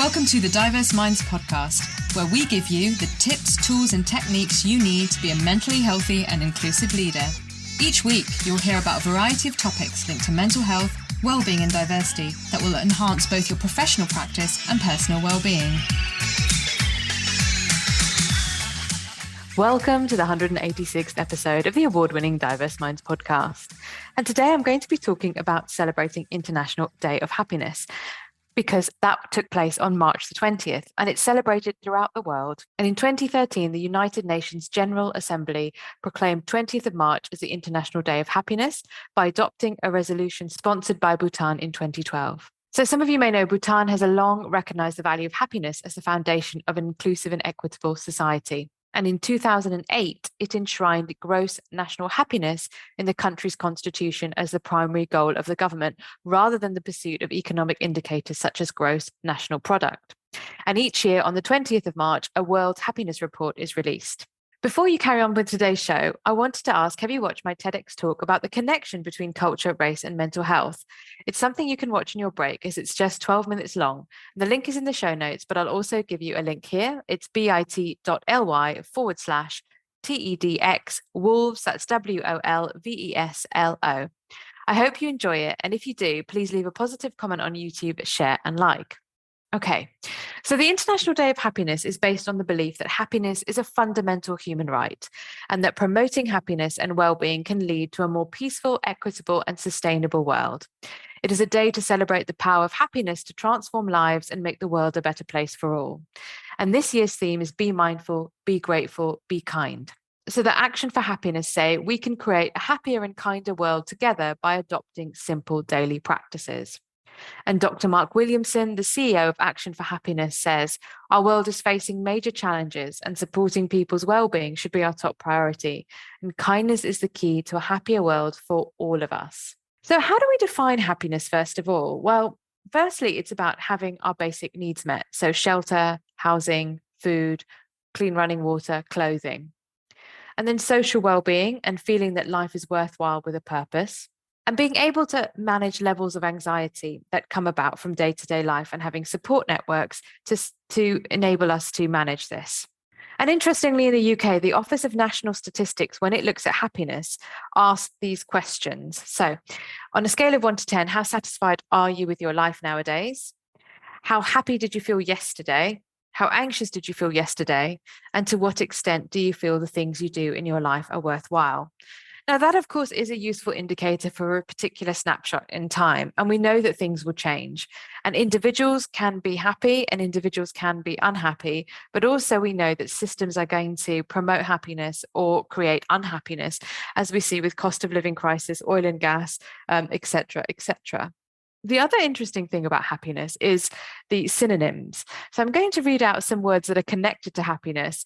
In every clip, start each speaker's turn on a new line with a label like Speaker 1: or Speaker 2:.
Speaker 1: Welcome to the Diverse Minds podcast, where we give you the tips, tools, and techniques you need to be a mentally healthy and inclusive leader. Each week, you'll hear about a variety of topics linked to mental health, wellbeing, and diversity that will enhance both your professional practice and personal wellbeing. Welcome to the 186th episode of the award-winning Diverse Minds podcast. And today I'm going to be talking about celebrating International Day of Happiness, because that took place on March the 20th, and it's celebrated throughout the world. And in 2013, the United Nations General Assembly proclaimed 20th of March as the International Day of Happiness by adopting a resolution sponsored by Bhutan in 2012. So some of you may know Bhutan has long recognized the value of happiness as the foundation of an inclusive and equitable society. And in 2008, it enshrined gross national happiness in the country's constitution as the primary goal of the government, rather than the pursuit of economic indicators such as gross national product. And each year on the 20th of March, a World Happiness Report is released. Before you carry on with today's show, I wanted to ask, have you watched my TEDx talk about the connection between culture, race, and mental health? It's something you can watch in your break, as it's just 12 minutes long. The link is in the show notes, but I'll also give you a link here. It's bit.ly/TEDx Wolves, that's WOLVESLO. I hope you enjoy it, and if you do, please leave a positive comment on YouTube, share, and like. Okay, so the International Day of Happiness is based on the belief that happiness is a fundamental human right, and that promoting happiness and well-being can lead to a more peaceful, equitable, and sustainable world. It is a day to celebrate the power of happiness to transform lives and make the world a better place for all. And this year's theme is Be Mindful, Be Grateful, Be Kind. So the Action for Happiness say we can create a happier and kinder world together by adopting simple daily practices. And Dr. Mark Williamson, the CEO of Action for Happiness, says, our world is facing major challenges and supporting people's well-being should be our top priority. And kindness is the key to a happier world for all of us. So how do we define happiness, first of all? Well, firstly, it's about having our basic needs met. So shelter, housing, food, clean running water, clothing. And then social well-being and feeling that life is worthwhile with a purpose. And being able to manage levels of anxiety that come about from day-to-day life and having support networks to enable us to manage this. And interestingly, in the UK, the Office of National Statistics, when it looks at happiness, asks these questions. So on a scale of 1 to 10, how satisfied are you with your life nowadays? How happy did you feel yesterday? How anxious did you feel yesterday? And to what extent do you feel the things you do in your life are worthwhile? Now, that, of course, is a useful indicator for a particular snapshot in time, and we know that things will change. And individuals can be happy and individuals can be unhappy, but also we know that systems are going to promote happiness or create unhappiness, as we see with cost of living crisis, oil and gas, etc., etc. The other interesting thing about happiness is the synonyms. So I'm going to read out some words that are connected to happiness,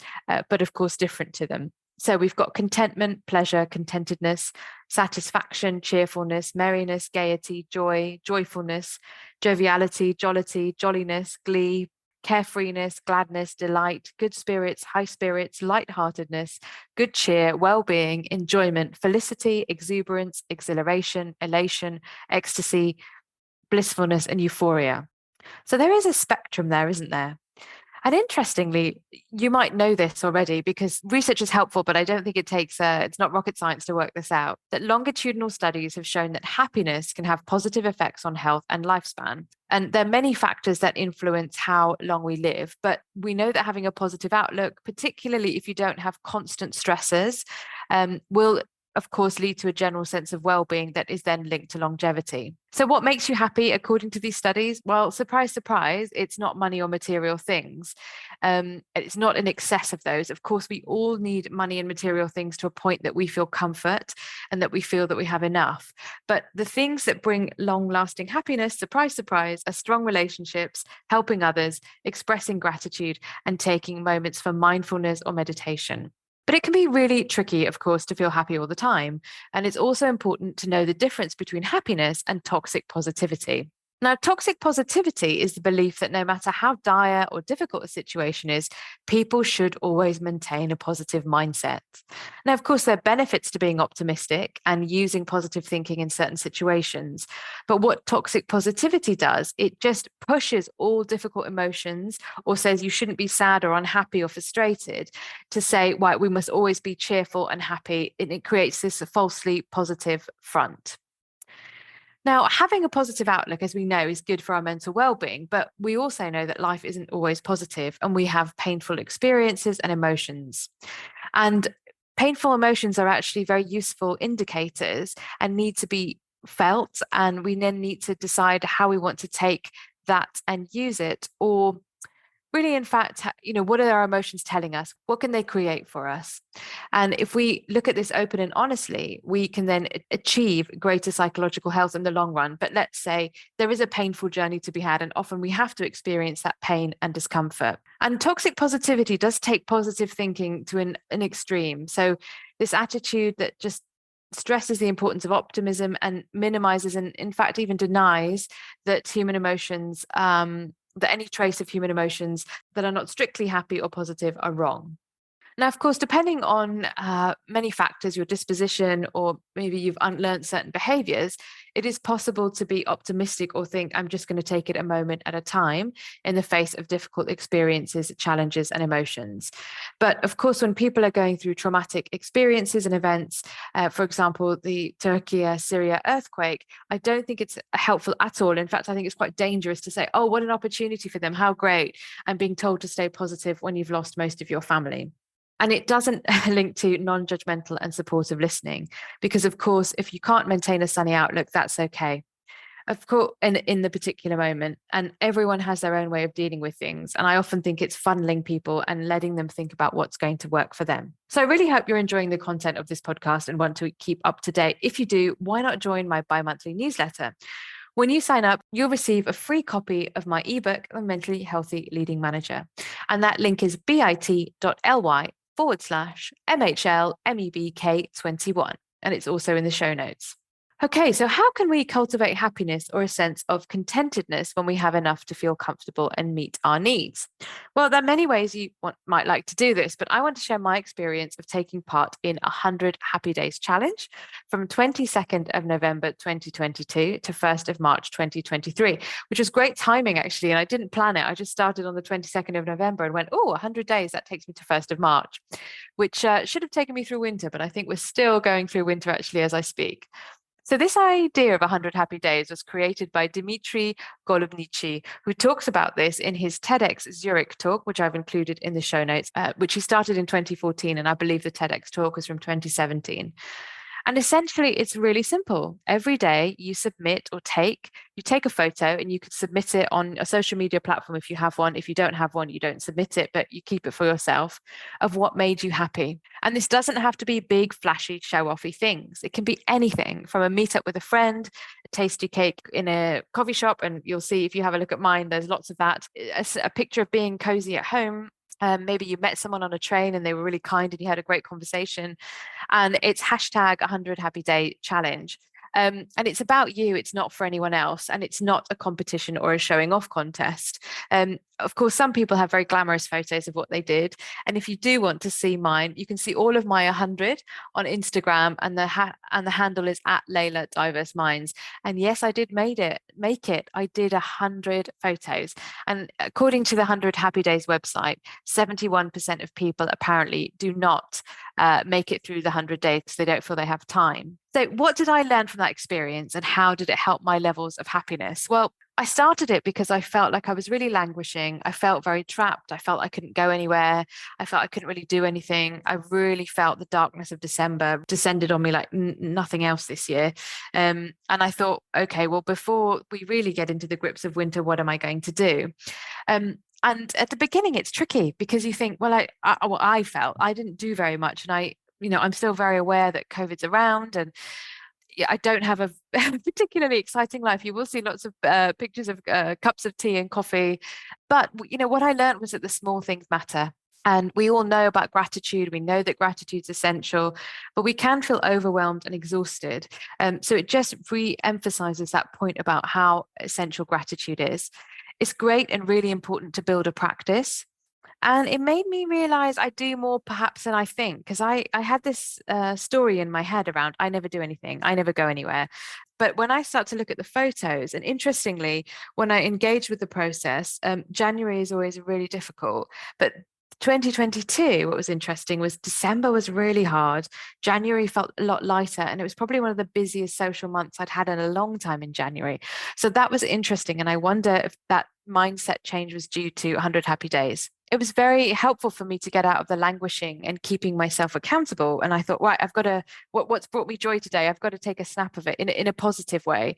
Speaker 1: but of course different to them. So we've got contentment, pleasure, contentedness, satisfaction, cheerfulness, merriness, gaiety, joy, joyfulness, joviality, jollity, jolliness, glee, carefreeness, gladness, delight, good spirits, high spirits, lightheartedness, good cheer, well-being, enjoyment, felicity, exuberance, exhilaration, elation, ecstasy, blissfulness, and euphoria. So there is a spectrum there, isn't there? And interestingly, you might know this already because research is helpful, but I don't think it's not rocket science to work this out, that longitudinal studies have shown that happiness can have positive effects on health and lifespan. And there are many factors that influence how long we live, but we know that having a positive outlook, particularly if you don't have constant stressors, will of course, lead to a general sense of well-being that is then linked to longevity. So what makes you happy according to these studies? Well, surprise, surprise, it's not money or material things. It's not an excess of those. Of course, we all need money and material things to a point that we feel comfort and that we feel that we have enough. But the things that bring long-lasting happiness, surprise, surprise, are strong relationships, helping others, expressing gratitude, and taking moments for mindfulness or meditation. But it can be really tricky, of course, to feel happy all the time. And it's also important to know the difference between happiness and toxic positivity. Now, toxic positivity is the belief that no matter how dire or difficult a situation is, people should always maintain a positive mindset. Now, of course, there are benefits to being optimistic and using positive thinking in certain situations. But what toxic positivity does, it just pushes all difficult emotions or says you shouldn't be sad or unhappy or frustrated to say, right, we must always be cheerful and happy. And it creates this falsely positive front. Now, having a positive outlook, as we know, is good for our mental well-being, but we also know that life isn't always positive and we have painful experiences and emotions. And painful emotions are actually very useful indicators and need to be felt. And we then need to decide how we want to take that and use it, or really, in fact, what are our emotions telling us? What can they create for us? And if we look at this open and honestly, we can then achieve greater psychological health in the long run. But let's say there is a painful journey to be had, and often we have to experience that pain and discomfort. And toxic positivity does take positive thinking to an extreme. So this attitude that just stresses the importance of optimism and minimizes and in fact even denies that human emotions that any trace of human emotions that are not strictly happy or positive are wrong. Now, of course, depending on many factors, your disposition, or maybe you've unlearned certain behaviors, it is possible to be optimistic or think, I'm just going to take it a moment at a time in the face of difficult experiences, challenges, and emotions. But of course, when people are going through traumatic experiences and events, for example, the Turkey, Syria earthquake, I don't think it's helpful at all. In fact, I think it's quite dangerous to say, oh, what an opportunity for them, how great, and being told to stay positive when you've lost most of your family. And it doesn't link to non-judgmental and supportive listening, because of course, if you can't maintain a sunny outlook, that's okay. Of course, in the particular moment, and everyone has their own way of dealing with things. And I often think it's funneling people and letting them think about what's going to work for them. So I really hope you're enjoying the content of this podcast and want to keep up to date. If you do, why not join my bi-monthly newsletter? When you sign up, you'll receive a free copy of my ebook, The Mentally Healthy Leading Manager. And that link is bit.ly/MHLMEBK21. And it's also in the show notes. Okay, so how can we cultivate happiness or a sense of contentedness when we have enough to feel comfortable and meet our needs? Well, there are many ways you might like to do this, but I want to share my experience of taking part in a 100 Happy Days challenge from 22nd of November 2022 to 1st of March 2023, which was great timing actually. And I didn't plan it. I just started on the 22nd of November and went, oh, 100 days, that takes me to 1st of March, which should have taken me through winter, but I think we're still going through winter actually as I speak. So this idea of 100 happy days was created by Dmitry Golubnichi, who talks about this in his TEDx Zurich talk, which I've included in the show notes, which he started in 2014. And I believe the TEDx talk was from 2017. And essentially, it's really simple. Every day you submit or you take a photo and you could submit it on a social media platform if you have one. If you don't have one, you don't submit it, but you keep it for yourself of what made you happy. And this doesn't have to be big, flashy, show-offy things. It can be anything from a meetup with a friend, a tasty cake in a coffee shop. And you'll see if you have a look at mine, there's lots of that. A picture of being cozy at home. Maybe you met someone on a train and they were really kind and you had a great conversation. And it's hashtag 100 Happy Day Challenge. And it's about you, it's not for anyone else, and it's not a competition or a showing off contest. Of course, some people have very glamorous photos of what they did. And if you do want to see mine, you can see all of my 100 on Instagram, and the handle is at Layla Diverse Minds. And yes, I did make it. I did 100 photos. And according to the 100 Happy Days website, 71% of people apparently do not make it through the 100 days because they don't feel they have time. So what did I learn from that experience and how did it help my levels of happiness? Well, I started it because I felt like I was really languishing. I felt very trapped. I felt I couldn't go anywhere. I felt I couldn't really do anything. I really felt the darkness of December descended on me like nothing else this year. And I thought, okay, well, before we really get into the grips of winter, what am I going to do? And at the beginning, it's tricky because you think, well, I felt I didn't do very much. And I'm still very aware that COVID's around and I don't have a particularly exciting life. You will see lots of pictures of cups of tea and coffee. But, what I learned was that the small things matter. And we all know about gratitude. We know that gratitude's essential, but we can feel overwhelmed and exhausted. So it just re-emphasizes that point about how essential gratitude is. It's great and really important to build a practice. And it made me realize I do more perhaps than I think, because I had this story in my head around I never do anything, I never go anywhere. But when I start to look at the photos, and interestingly, when I engage with the process, January is always really difficult. But 2022, what was interesting was December was really hard. January felt a lot lighter, and it was probably one of the busiest social months I'd had in a long time in January. So that was interesting. And I wonder if that mindset change was due to 100 Happy Days. It was very helpful for me to get out of the languishing and keeping myself accountable. And I thought, right, I've got to, what's brought me joy today? I've got to take a snap of it in a positive way.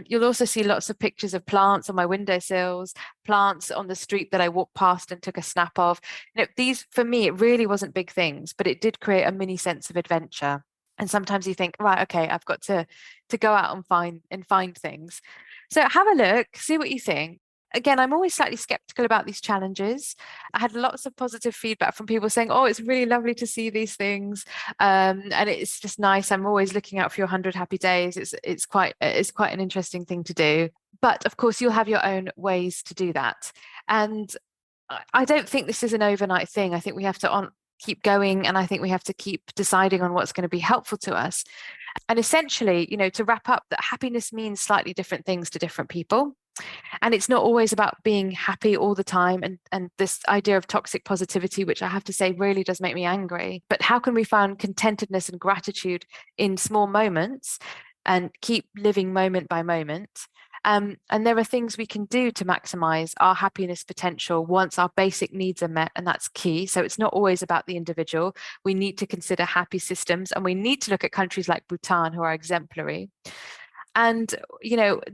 Speaker 1: You'll also see lots of pictures of plants on my windowsills, plants on the street that I walked past and took a snap of. These, for me, it really wasn't big things, but it did create a mini sense of adventure. And sometimes you think, right, okay, I've got to go out and find things. So have a look, see what you think. Again, I'm always slightly skeptical about these challenges. I had lots of positive feedback from people saying, oh, it's really lovely to see these things. And it's just nice. I'm always looking out for your 100 Happy Days. It's quite an interesting thing to do. But of course, you'll have your own ways to do that. And I don't think this is an overnight thing. I think we have to keep going. And I think we have to keep deciding on what's going to be helpful to us. And essentially, to wrap up, that happiness means slightly different things to different people. And it's not always about being happy all the time. And this idea of toxic positivity, which I have to say really does make me angry. But how can we find contentedness and gratitude in small moments and keep living moment by moment? And there are things we can do to maximize our happiness potential once our basic needs are met, and that's key. So it's not always about the individual. We need to consider happy systems, and we need to look at countries like Bhutan, who are exemplary. And,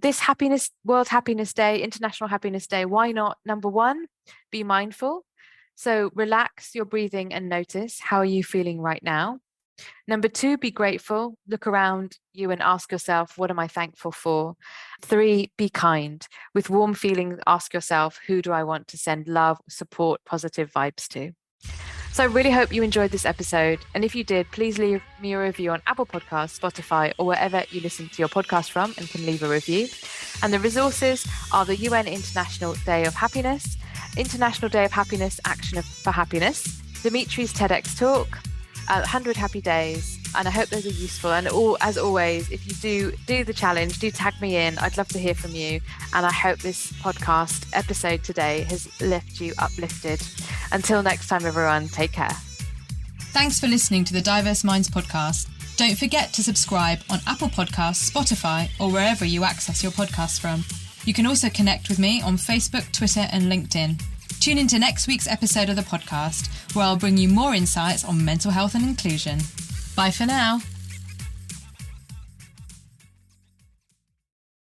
Speaker 1: this World Happiness Day, International Happiness Day, why not? Number one, be mindful. So relax your breathing and notice, how are you feeling right now? Number two, be grateful. Look around you and ask yourself, what am I thankful for? 3, be kind. With warm feelings, ask yourself, who do I want to send love, support, positive vibes to? So I really hope you enjoyed this episode. And if you did, please leave me a review on Apple Podcasts, Spotify, or wherever you listen to your podcast from and can leave a review. And the resources are the UN International Day of Happiness, International Day of Happiness, Action for Happiness, Dimitri's TEDx talk, 100 Happy Days. And I hope those are useful. And as always, if you do the challenge, do tag me in. I'd love to hear from you. And I hope this podcast episode today has left you uplifted. Until next time, everyone, take care.
Speaker 2: Thanks for listening to the Diverse Minds podcast. Don't forget to subscribe on Apple Podcasts, Spotify, or wherever you access your podcasts from. You can also connect with me on Facebook, Twitter, and LinkedIn. Tune into next week's episode of the podcast, where I'll bring you more insights on mental health and inclusion. Bye for now.